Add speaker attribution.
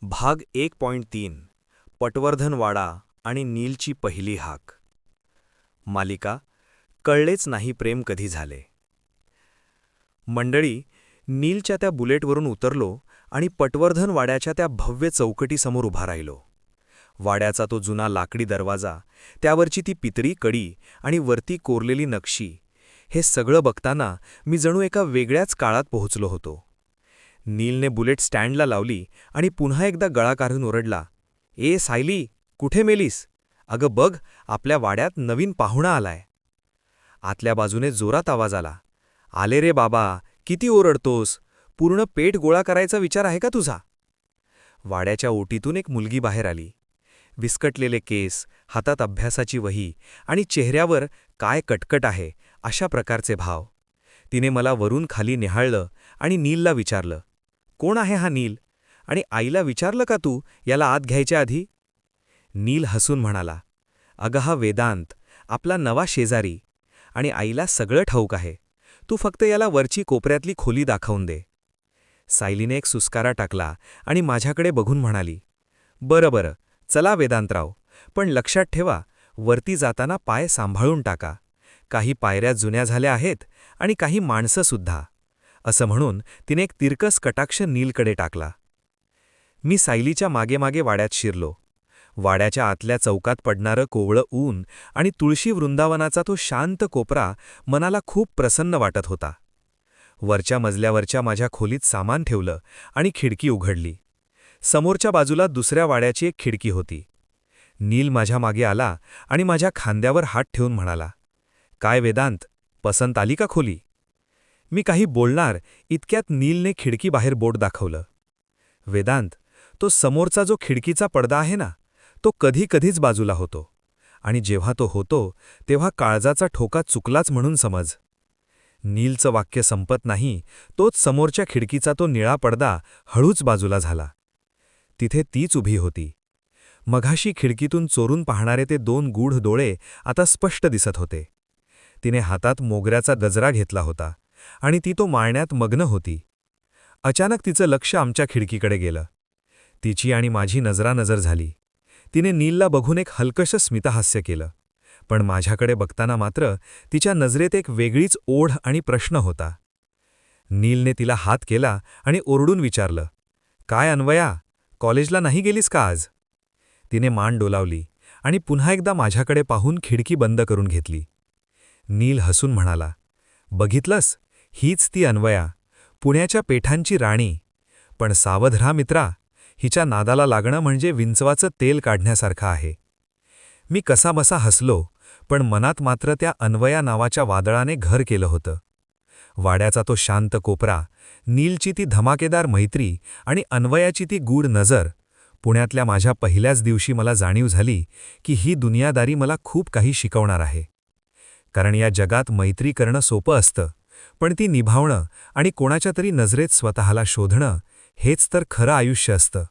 Speaker 1: भाग 1.3 पटवर्धनवाडा आणि नीलची पहिली हाक. मालिका कळलेच नाही प्रेम कधी झाले. मंडळी, नीलच्या त्या बुलेटवरून उतरलो आणि पटवर्धनवाड्याच्या त्या भव्य चौकटीसमोर उभा राहिलो. वाड्याचा तो जुना लाकडी दरवाजा, त्यावरची ती पितळी कडी आणि वरती कोरलेली नक्षी, हे सगळं बघताना मी जणू एका वेगळ्याच काळात पोहोचलो होतो. नीलने बुलेट स्टँडला लावली आणि पुन्हा एकदा गळा काढून ओरडला, "ए सायली, कुठे मेलीस? अगं बघ, आपल्या वाड्यात नवीन पाहुणा आलाय." आतल्या बाजूने जोरात आवाज आला, "आले रे बाबा, किती ओरडतोस? पूर्ण पेट गोळा करायचा विचार आहे का तुझा?" वाड्याच्या ओटीतून एक मुलगी बाहेर आली. विस्कटलेले केस, हातात अभ्यासाची वही आणि चेहऱ्यावर काय कटकट आहे अशा प्रकारचे भाव. तिने मला वरून खाली निहाळलं आणि नीलला विचारलं, "कोण आहे हा नील? आणि आईला विचारलं का तू याला आत घ्यायच्या आधी?" नील हसून म्हणाला, "अगं हा वेदांत, आपला नवा शेजारी. आणि आईला सगळं ठाऊक आहे. तू फक्त याला वरची कोपऱ्यातली खोली दाखवून दे." सायलीने एक सुस्कारा टाकला आणि माझ्याकडे बघून म्हणाली, "बरं बरं, चला वेदांतराव, पण लक्षात ठेवा, वरती जाताना पाय सांभाळून टाका. काही पायऱ्या जुन्या झाल्या आहेत आणि काही माणसंसुद्धा." असं म्हणून तिने एक तिरकस कटाक्ष नीलकडे टाकला. मी सायलीच्या मागे मागे वाड्यात शिरलो. वाड्याच्या आतल्या चौकात पडणारं कोवळं ऊन आणि तुळशी वृंदावनाचा तो शांत कोपरा मनाला खूप प्रसन्न वाटत होता. वरच्या मजल्यावरच्या माझ्या खोलीत सामान ठेवलं आणि खिडकी उघडली. समोरच्या बाजूला दुसऱ्या वाड्याची एक खिडकी होती. नील माझ्या मागे आला आणि माझ्या खांद्यावर हात ठेवून म्हणाला, "काय वेदांत, पसंत आली का खोली?" मी काही बोलणार इतक्यात नीलने खिडकीबाहेर बोट दाखवलं. "वेदांत, तो समोरचा जो खिडकीचा पडदा आहे ना, तो कधीच बाजूला होतो. आणि जेव्हा तो होतो तेव्हा काळजाचा ठोका चुकलाच म्हणून समज." नीलचं वाक्य संपत नाही तोच समोरच्या खिडकीचा तो निळा पडदा हळूच बाजूला झाला. तिथे तीच उभी होती. मघाशी खिडकीतून चोरून पाहणारे ते 2 गूढ डोळे आता स्पष्ट दिसत होते. तिने हातात मोगऱ्याचा गजरा घेतला होता आणि ती तो माळण्यात मग्न होती. अचानक तिचं लक्ष आमच्या खिडकीकडे गेलं. तिची आणि माझी नजरानजर झाली. तिने नीलला बघून एक हलकसं स्मितहास्य केलं, पण माझ्याकडे बघताना मात्र तिच्या नजरेत एक वेगळीच ओढ आणि प्रश्न होता. नीलने तिला हात केला आणि ओरडून विचारलं, "काय अन्वया, कॉलेजला नाही गेलीस का आज?" तिने मान डोलावली आणि पुन्हा एकदा माझ्याकडे पाहून खिडकी बंद करून घेतली. नील हसून म्हणाला, "बघितलंस, हीच ती अन्वया, पुण्याच्या पेठांची राणी. पण सावध राहा मित्रा, हिच्या नादाला लागणं म्हणजे विंचवाचं तेल काढण्यासारखं आहे." मी कसाबसा हसलो, पण मनात मात्र त्या अन्वया नावाच्या वादळाने घर केलं होतं. वाड्याचा तो शांत कोपरा, नीलची ती धमाकेदार मैत्री आणि अन्वयाची ती गूढ नजर, पुण्यातल्या माझ्या पहिल्याच दिवशी मला जाणीव झाली की ही दुनियादारी मला खूप काही शिकवणार आहे. कारण या जगात मैत्री करणं सोपं असतं, पण ती निभावणं आणि कोणाच्या तरी नजरेत स्वतःला शोधणं, हेच तर खरं आयुष्य असतं.